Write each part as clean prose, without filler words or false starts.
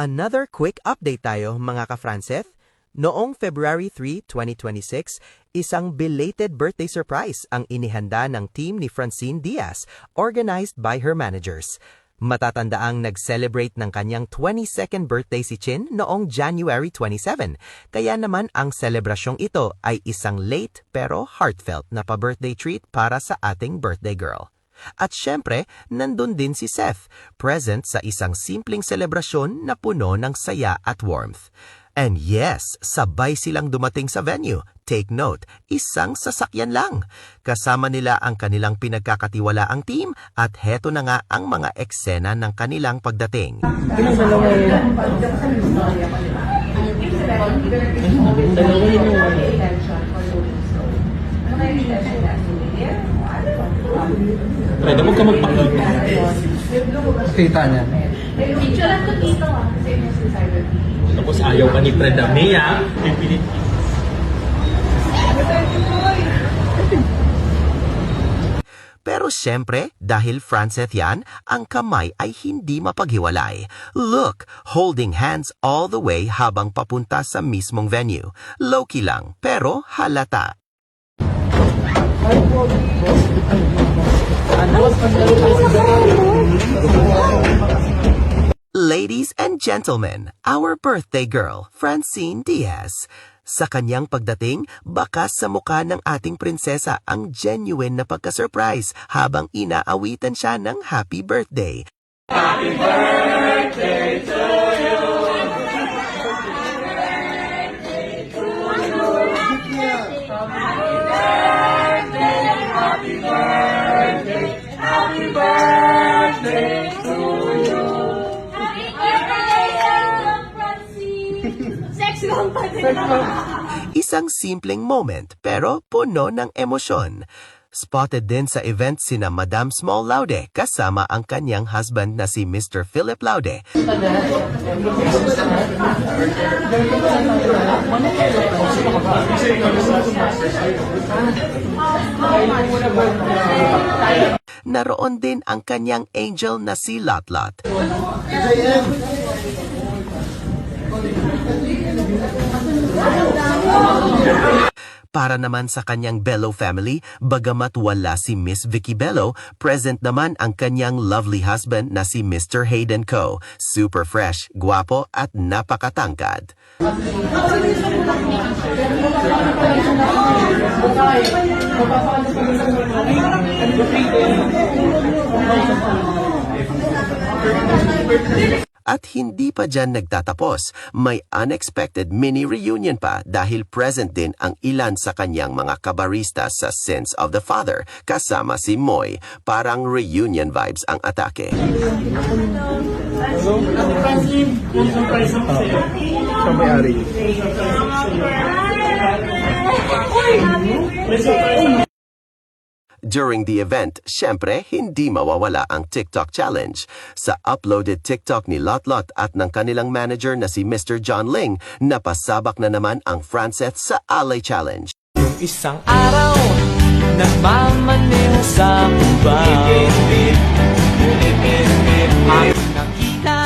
Another quick update tayo mga ka-Franceth. Noong February 3, 2026, isang belated birthday surprise ang inihanda ng team ni Francine Diaz, organized by her managers. Matatandaang nag-celebrate ng kanyang 22nd birthday si Chin noong January 27, kaya naman ang selebrasyong ito ay isang late pero heartfelt na pa-birthday treat para sa ating birthday girl. At syempre, nandun din si Seth, present sa isang simpleng selebrasyon na puno ng saya at warmth. And yes, sabay silang dumating sa venue. Take note, isang sasakyan lang. Kasama nila ang kanilang pinagkakatiwalaang team at heto na nga ang mga eksena ng kanilang pagdating. Pwede mo ka magpakita. Kita niya. Picture lang to dito kasi yung suicidal. Tapos ayaw ka ni Fred Amea, pipilit. Pero syempre, dahil Franceth yan, ang kamay ay hindi mapaghiwalay. Look, holding hands all the way habang papunta sa mismong venue. Low-key lang, pero halata. Ladies and gentlemen, our birthday girl, Francine Diaz. Sa kanyang pagdating, bakas sa mukha ng ating prinsesa ang genuine na pagka-surprise habang inaawitan siya ng happy birthday. Happy birthday to you! Happy birthday to you! Isang simpleng moment pero puno ng emosyon. Spotted din sa event sina Madam Small Laude kasama ang kanyang husband na si Mr. Philip Laude. Naroon din ang kanyang angel na si Lotlot. Para naman sa kanyang Bello family, bagamat wala si Miss Vicky Bello, present naman ang kanyang lovely husband na si Mr. Hayden Co. Super fresh, guwapo at napakatangkad. At hindi pa dyan nagtatapos, may unexpected mini reunion pa dahil present din ang ilan sa kanyang mga kabarista sa Sins of the Father kasama si Moy. Parang reunion vibes ang atake. During the event, syempre, hindi mawawala ang TikTok challenge. Sa uploaded TikTok ni Lotlot at ng kanilang manager na si Mr. John Ling, napasabak na naman ang Franceth sa Alay Challenge. Yung isang araw, nagmamaneho sa kuba. Ang nakita,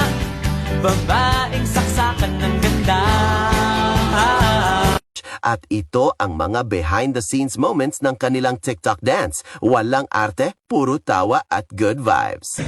babaeng saksakan ng ganda. At ito ang mga behind-the-scenes moments ng kanilang TikTok dance. Walang arte, puro tawa at good vibes.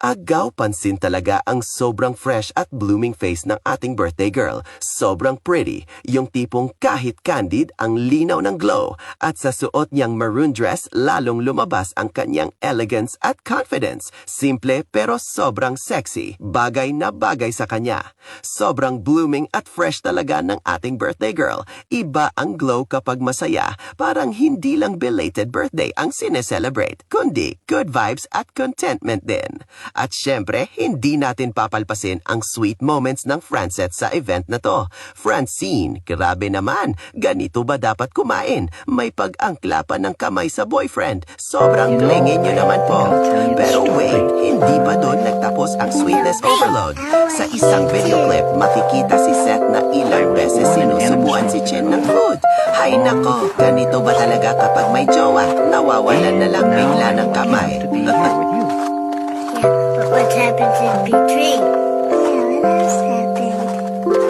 Agaw pansin talaga ang sobrang fresh at blooming face ng ating birthday girl. Sobrang pretty, yung tipong kahit candid ang linaw ng glow. At sa suot niyang maroon dress, lalong lumabas ang kanyang elegance at confidence. Simple pero sobrang sexy, bagay na bagay sa kanya. Sobrang blooming at fresh talaga ng ating birthday girl. Iba ang glow kapag masaya, parang hindi lang belated birthday ang sineselebrate, kundi good vibes at contentment din. At syempre, hindi natin papalpasin ang sweet moments ng Franceth sa event na to. Francine, grabe naman. Ganito ba dapat kumain? May pag-angkla pa ng kamay sa boyfriend. Sobrang clingy nyo naman po. Pero wait, hindi pa doon nagtapos ang sweetness overload. Sa isang video clip, makikita si Seth na ilang beses sinusubuan si Chin ng food. Hay nako, ganito ba talaga kapag may jowa? Nawawalan na lang bigla ng kamay. But what happens in between? Yeah, what else happened?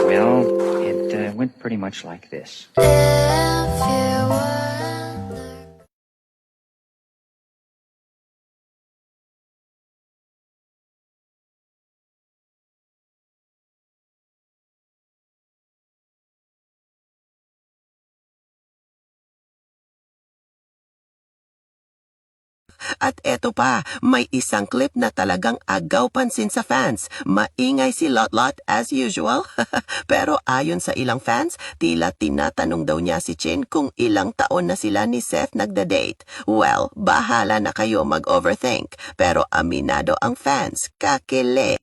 Well, it went pretty much like this. At eto pa, may isang clip na talagang agaw pansin sa fans. Maingay si Lotlot as usual. Pero ayon sa ilang fans, tila tinatanong daw niya si Chin kung ilang taon na sila ni Seth nagda-date. Well, bahala na kayo mag-overthink. Pero aminado ang fans, kakile.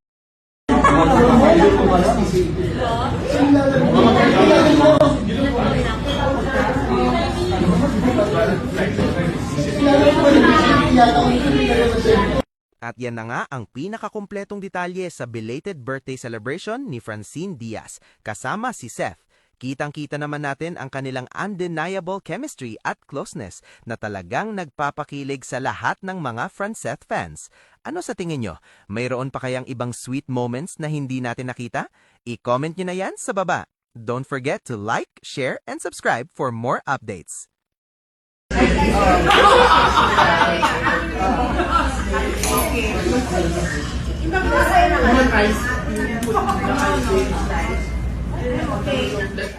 At yan na nga ang pinakakumpletong detalye sa belated birthday celebration ni Francine Diaz kasama si Seth. Kitang-kita naman natin ang kanilang undeniable chemistry at closeness na talagang nagpapakilig sa lahat ng mga Franceth fans. Ano sa tingin nyo? Mayroon pa kayang ibang sweet moments na hindi natin nakita? I-comment nyo na yan sa baba. Don't forget to like, share, and subscribe for more updates. Okay.